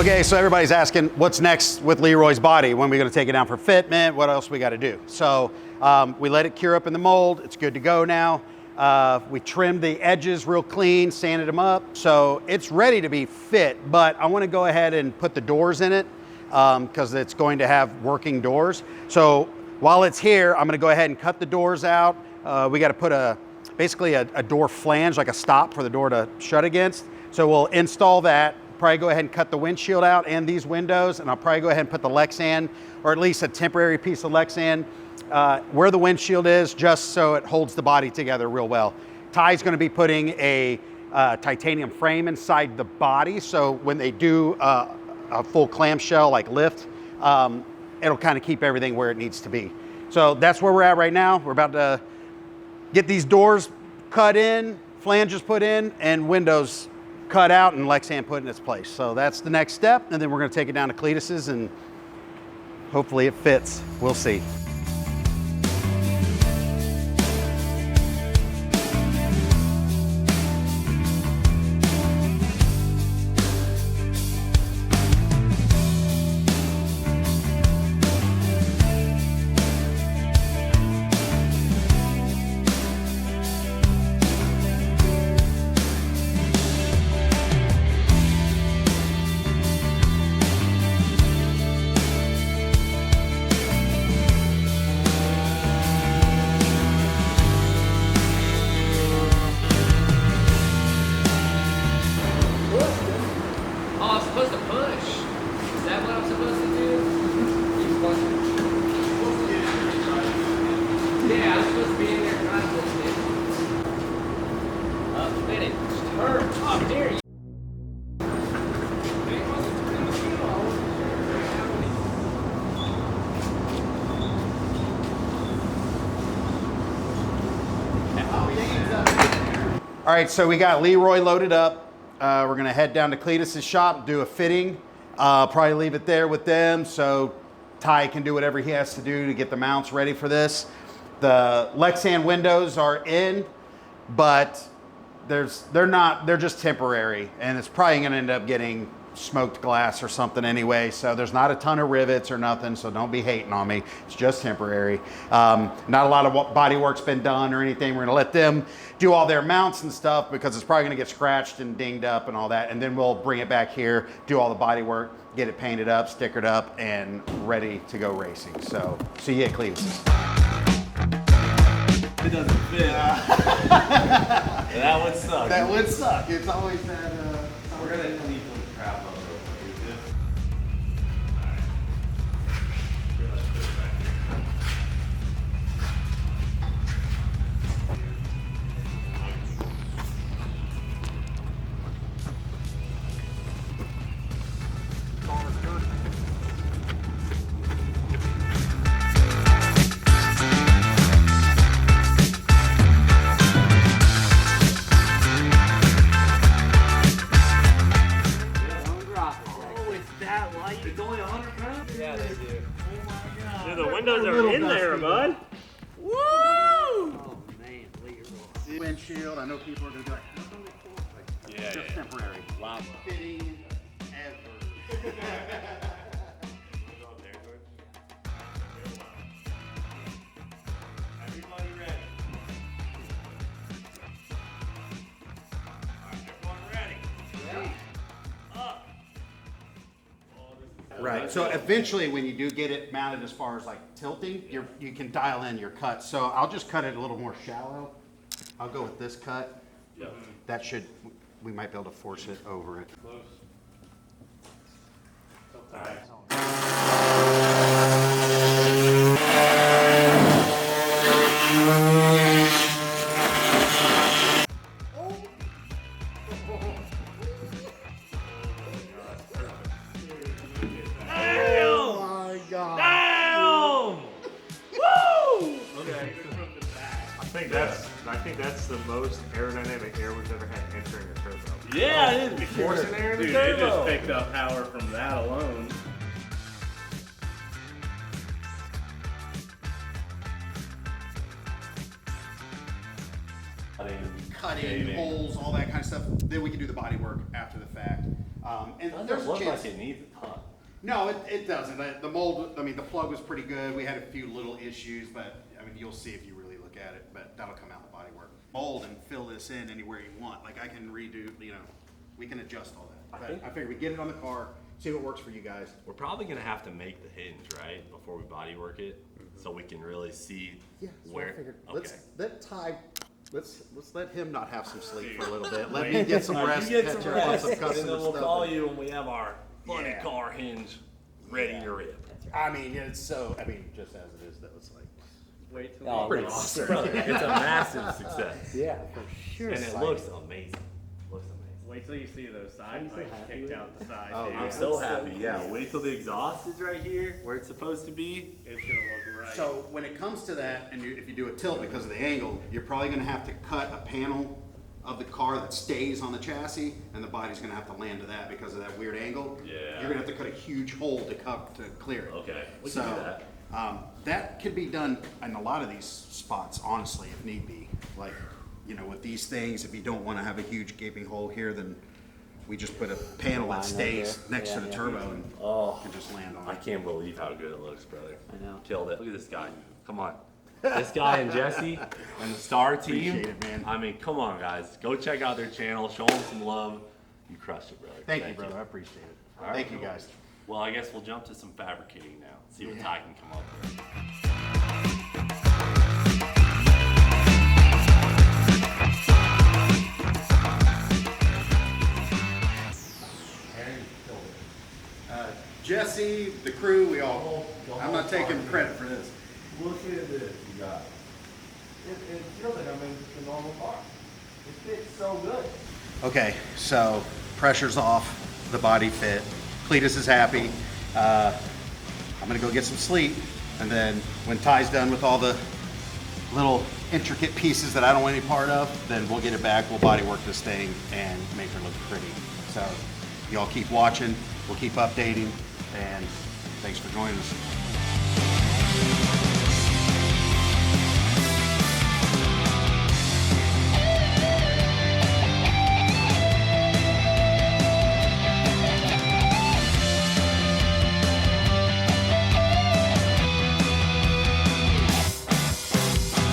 Okay, so everybody's asking what's next with Leroy's body? When are we gonna take it down for fitment? What else we gotta do? So we let it cure up in the mold. It's good to go now. We trimmed the edges real clean, sanded them up. So it's ready to be fit, but I wanna go ahead and put the doors in it because it's going to have working doors. So while it's here, I'm gonna go ahead and cut the doors out. We gotta put basically a door flange, like a stop for the door to shut against. So we'll install that. Probably go ahead and cut the windshield out and these windows, and I'll probably go ahead and put the Lexan, or at least a temporary piece of Lexan, where the windshield is, just so it holds the body together real well. Ty's gonna be putting a titanium frame inside the body, so when they do a full clamshell like lift, it'll kind of keep everything where it needs to be. So that's where we're at right now. We're about to get these doors cut in, flanges put in, and windows cut out and Lexan put in its place. So that's the next step, and then we're gonna take it down to Cletus's and hopefully it fits. We'll see. Yeah, I'm supposed to be in there trying to lift it. Then it turned. Oh, dear. All right, so we got Leroy loaded up. We're gonna head down to Cletus's shop, do a fitting. Probably leave it there with them so Ty can do whatever he has to do to get the mounts ready for this. The Lexan windows are in, but they're just temporary, and it's probably gonna end up getting smoked glass or something anyway, so there's not a ton of rivets or nothing, so don't be hating on me. It's just temporary. Not a lot of body work's been done or anything. We're gonna let them do all their mounts and stuff because it's probably gonna get scratched and dinged up and all that, and then we'll bring it back here, do all the body work, get it painted up, stickered up, and ready to go racing. So see you at Cleveland. It doesn't fit. That would suck. That would suck. It's always that. We're gonna need some crap on real quick. It's only 100 pounds? Yeah, they do. Oh my god. Dude, the windows are in there, bud. Woo! Oh, man, Leroy. Windshield. I know people are gonna be like, how come they can't? Like, Yeah, just yeah. temporary. Wow. Fitting ever. Everybody ready? Everyone ready? Up. Right. So eventually, when you do get it mounted as far as like tilting, you can dial in your cut. So I'll just cut it a little more shallow. I'll go with this cut. Yeah. That should, we might be able to force it over it. Close. All right. Oh my God. Damn! Woo! Okay. I think that's the most aerodynamic air we've ever had entering a turbo. Yeah, it is. Forcing air in the Dude, it turbo. just picked up power from that alone. Cutting, Paving. holes, all that kind of stuff. Then we can do the body work after the fact. And Doesn't there's a look chance. like it needs a ton. No, it doesn't. The mold, I mean, the plug was pretty good. We had a few little issues, but I mean, you'll see if you really look at it, but that'll come out in the bodywork. Mold and fill this in anywhere you want. Like I can redo, you know, we can adjust all that. But I figured we get it on the car, see what works for you guys. We're probably gonna have to make the hinge, right, before we body work it, so we can really see where. Okay. Let's let him not have some sleep for a little bit. Let me get some rest. You get some catch up on rest, some and customer then we'll stuff. call you when we have our funny Yeah. car hinge ready to rip. I mean, it's so. I mean, just as it is, though, it's like Wait till Oh, pretty no. awesome. It's a massive success, Yeah, for sure. and it looks amazing. Looks amazing. Wait till you see those side I'm so pipes happy kicked with out the side. Oh, dude. I'm yeah. so so happy. Yeah, cool. wait till the exhaust is right here where it's supposed to be. It's gonna look right. So when it comes to that, and if you do a tilt because of the angle, you're probably going to have to cut a panel of the car that stays on the chassis, and the body's going to have to land to that because of that weird angle. Yeah. You're going to have to cut a huge hole to clear it. Okay, we So can do that. that could be done in a lot of these spots, honestly, if need be. Like, you know, with these things, if you don't want to have a huge gaping hole here, then we just put a panel Line that right stays there. next to Yeah, the yeah. turbo and can just land on I it. can't believe how good it looks, brother. I know. Killed it. Look at this guy. Come on. This guy and Jesse and the Star team. Appreciate it, man. I mean, come on, guys. Go check out their channel. Show them some love. You crushed it, brother. Thank you, brother. I appreciate it. All right, Thank you, cool. guys. Well, I guess we'll jump to some fabricating now. See what Yeah. Ty can come up with. Jesse, the crew, we all. I'm not taking credit for this. Look at this, you guys. It feels like I'm in the normal car. It fits so good. Okay, so pressure's off, the body fit. Cletus is happy. I'm gonna go get some sleep, and then when Ty's done with all the little intricate pieces that I don't want any part of, then we'll get it back. We'll body work this thing and make her look pretty. So y'all keep watching. We'll keep updating, and thanks for joining us.